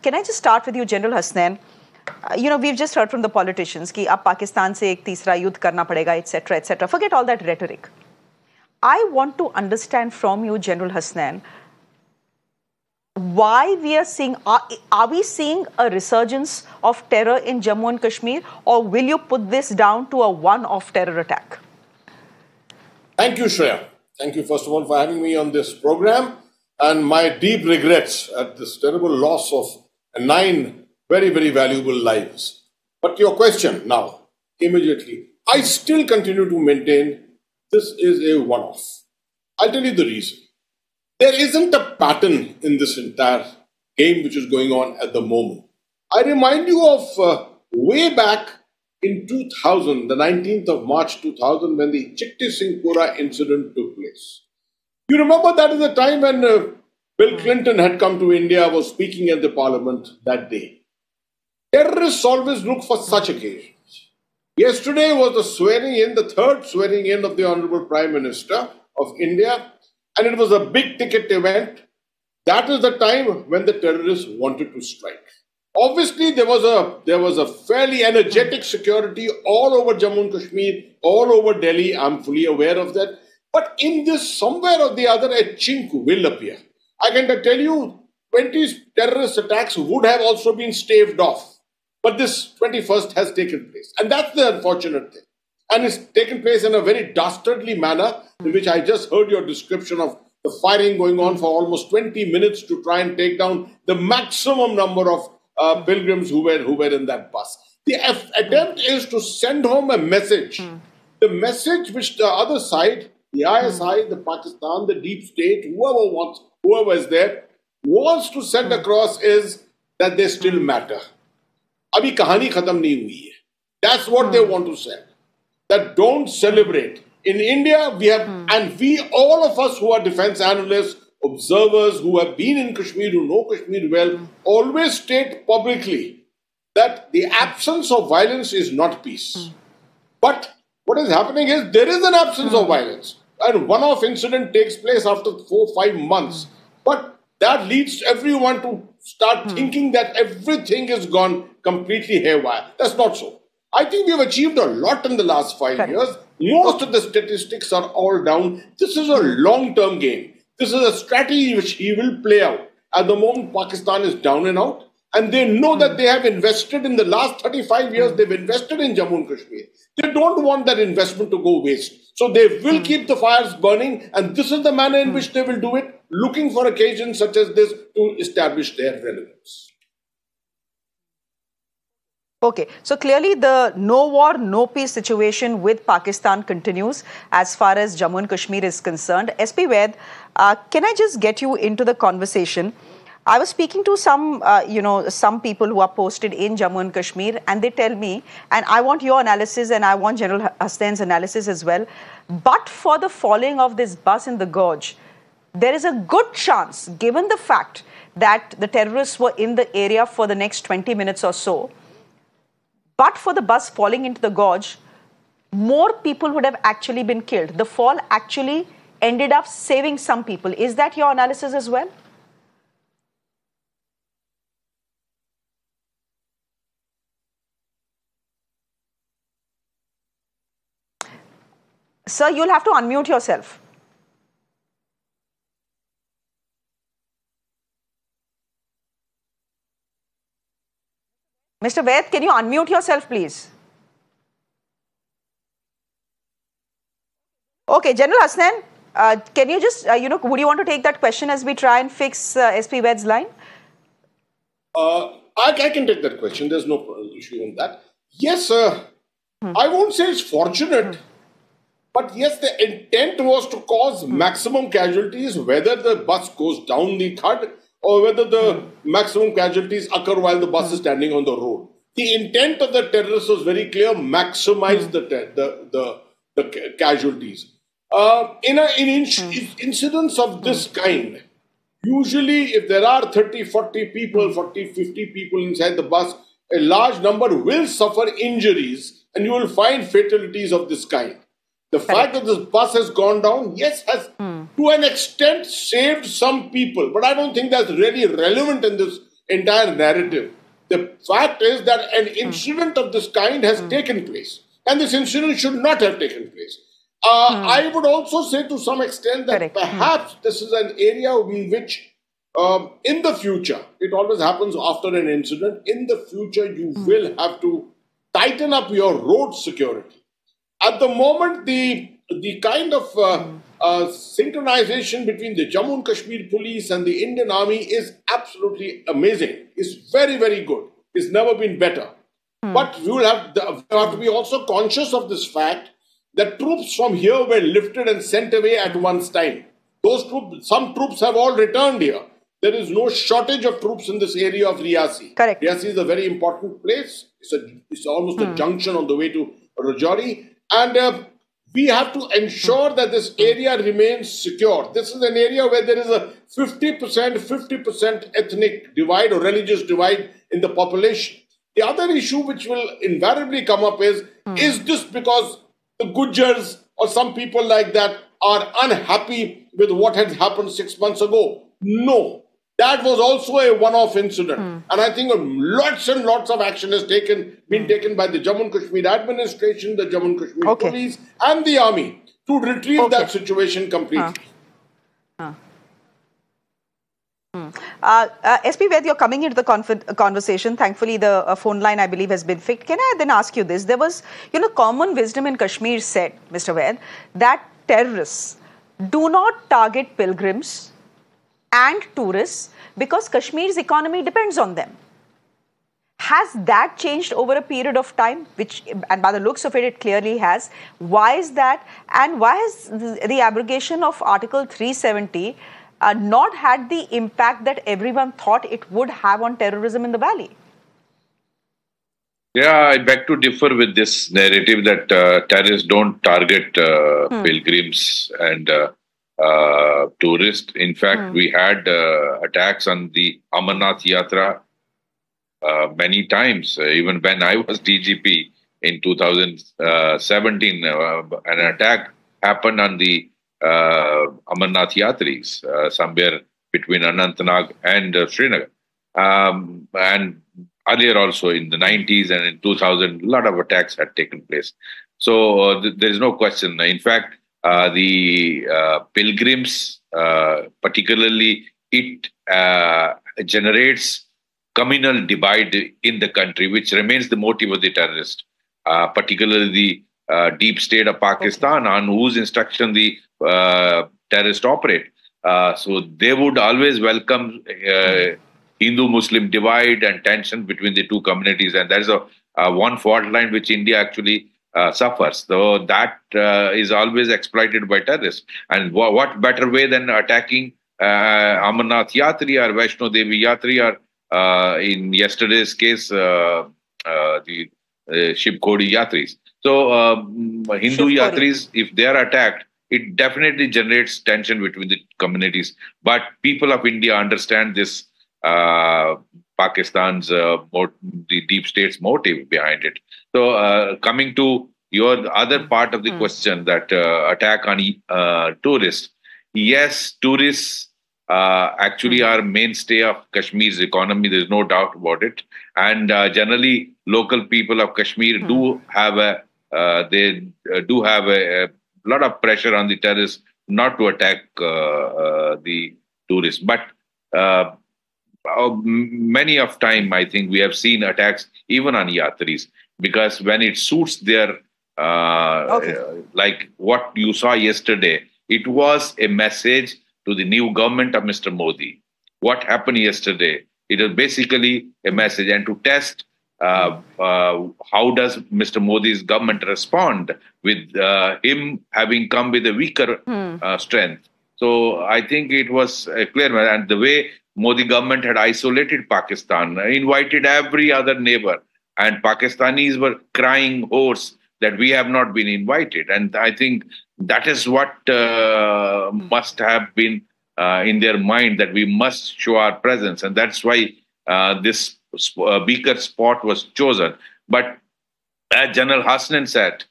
Can I just start with you, General Hasnain? We've just heard from the politicians कि अब पाकिस्तान से एक तीसरा युद्ध करना पड़ेगा, etc., etc. Forget all that rhetoric. I want to understand from you, General Hasnain, why we are seeing, are we seeing a resurgence of terror in Jammu and Kashmir, or will you put this down to a one-off terror attack? Thank you, Shreya. Thank you, first of all, for having me on this program, and my deep regrets at this terrible loss of 9 very, very valuable lives. But your question now, immediately, I still continue to maintain this is a one-off. I'll tell you the reason. There isn't a pattern in this entire game which is going on at the moment. I remind you of way back in 2000, the 19th of March 2000, when the Chikti Singhpura incident took place. You remember that is the time when Bill Clinton had come to India, was speaking at the parliament that day. Terrorists always look for such occasions. Yesterday was the swearing in, the third swearing in of the Honorable Prime Minister of India, and it was a big ticket event. That is the time when the terrorists wanted to strike. Obviously, there was a fairly energetic security all over Jammu and Kashmir, all over Delhi. I'm fully aware of that. But in this, somewhere or the other, a chink will appear. I can tell you, 20 terrorist attacks would have also been staved off. But this 21st has taken place. And that's the unfortunate thing. And it's taken place in a very dastardly manner, in which I just heard your description of the firing going on for almost 20 minutes to try and take down the maximum number of pilgrims who were in that bus. The attempt is to send home a message. The message which the other side, the ISI, the Pakistan, the deep state, whoever is there, wants to send across is that they still matter. Abhi kahani khatam nahi hui hai. That's what they want to send. That don't celebrate. In India, we have, and we, all of us who are defense analysts, observers who have been in Kashmir, who know Kashmir well, always state publicly that the absence of violence is not peace. But what is happening is there is an absence of violence. And one-off incident takes place after 4-5 months. But that leads everyone to start thinking that everything is gone completely haywire. That's not so. I think we have achieved a lot in the last 5 years. Most of the statistics are all down. This is a long-term game. This is a strategy which he will play out. At the moment, Pakistan is down and out. And they know that they have invested in the last 35 years, they've invested in Jammu and Kashmir. They don't want that investment to go waste. So they will keep the fires burning. And this is the manner in which they will do it, looking for occasions such as this to establish their relevance. Okay, so clearly the no war, no peace situation with Pakistan continues as far as Jammu and Kashmir is concerned. SP Vaid, can I just get you into the conversation? I was speaking to some, some people who are posted in Jammu and Kashmir, and they tell me, and I want your analysis and I want General Hasnain's analysis as well, but for the falling of this bus in the gorge, there is a good chance, given the fact that the terrorists were in the area for the next 20 minutes or so, but for the bus falling into the gorge, more people would have actually been killed. The fall actually ended up saving some people. Is that your analysis as well? Sir, you'll have to unmute yourself. Mr. Vaid, can you unmute yourself, please? Okay, General Hasnain, can you just, would you want to take that question as we try and fix SP Vaid's line? I can take that question. There's no issue on that. Yes, I won't say it's fortunate, but yes, the intent was to cause maximum casualties, whether the bus goes down the khad or whether the maximum casualties occur while the bus is standing on the road. The intent of the terrorists was very clear: maximize the casualties. In incidents of this kind, usually if there are 30, 40 people, 40, 50 people inside the bus, a large number will suffer injuries and you will find fatalities of this kind. The fact that this bus has gone down, yes, has to an extent saved some people. But I don't think that's really relevant in this entire narrative. The fact is that an incident of this kind has taken place, and this incident should not have taken place. I would also say to some extent that Correct. perhaps this is an area in which, in the future, it always happens after an incident, in the future you will have to tighten up your road security. At the moment, the kind of synchronization between the Jammu and Kashmir police and the Indian Army is absolutely amazing. It's very, very good. It's never been better. But we will have to be also conscious of this fact that troops from here were lifted and sent away at once time. Some troops have all returned here. There is no shortage of troops in this area of Reasi. Correct. Reasi is a very important place. It's almost a junction on the way to Rajouri. And we have to ensure that this area remains secure. This is an area where there is a 50% ethnic divide or religious divide in the population. The other issue which will invariably come up is this because the Gujars or some people like that are unhappy with what had happened 6 months ago? No. That was also a one-off incident. And I think lots and lots of action has been taken by the Jammu and Kashmir administration, the Jammu and Kashmir police and the army to retrieve that situation completely. SP Vaid, you're coming into the conversation. Thankfully, the phone line, I believe, has been fixed. Can I then ask you this? There was, common wisdom in Kashmir said, Mr. Vaid, that terrorists do not target pilgrims and tourists because Kashmir's economy depends on them. Has that changed over a period of time? And by the looks of it, it clearly has. Why is that? And why has the abrogation of Article 370 not had the impact that everyone thought it would have on terrorism in the valley? Yeah, I beg to differ with this narrative that terrorists don't target pilgrims and tourists. In fact, we had attacks on the Amarnath Yatra many times. Even when I was DGP in 2017, an attack happened on the Amarnath Yatris, somewhere between Anantnag and Srinagar. And earlier also in the 90s and in 2000, a lot of attacks had taken place. So there is no question. In fact, the pilgrims, particularly, it generates communal divide in the country, which remains the motive of the terrorist, particularly the deep state of Pakistan, on whose instruction the terrorists operate. So they would always welcome Hindu-Muslim divide and tension between the two communities. And that is a one fault line which India actually suffers. So that is always exploited by terrorists. And what better way than attacking Amarnath Yatri or Vaishno Devi Yatri or in yesterday's case, the Shiv Khodi Yatris. So Hindu Yatris, if they are attacked, it definitely generates tension between the communities. But people of India understand this Pakistan's the deep state's motive behind it. So coming to your other part of the question, that attack on tourists. Yes, tourists actually are mainstay of Kashmir's economy. There's no doubt about it. And generally, local people of Kashmir do have a lot of pressure on the terrorists not to attack the tourists. But many of time, I think we have seen attacks even on Yatris, because when it suits their, like what you saw yesterday, it was a message to the new government of Mr. Modi. What happened yesterday, it was basically a message, and to test how does Mr. Modi's government respond with him having come with a weaker strength. So I think it was clear, and the way Modi government had isolated Pakistan, invited every other neighbor, and Pakistanis were crying hoarse that we have not been invited. And I think that is what must have been in their mind, that we must show our presence. And that's why this weaker spot was chosen. But as General Hasnan said,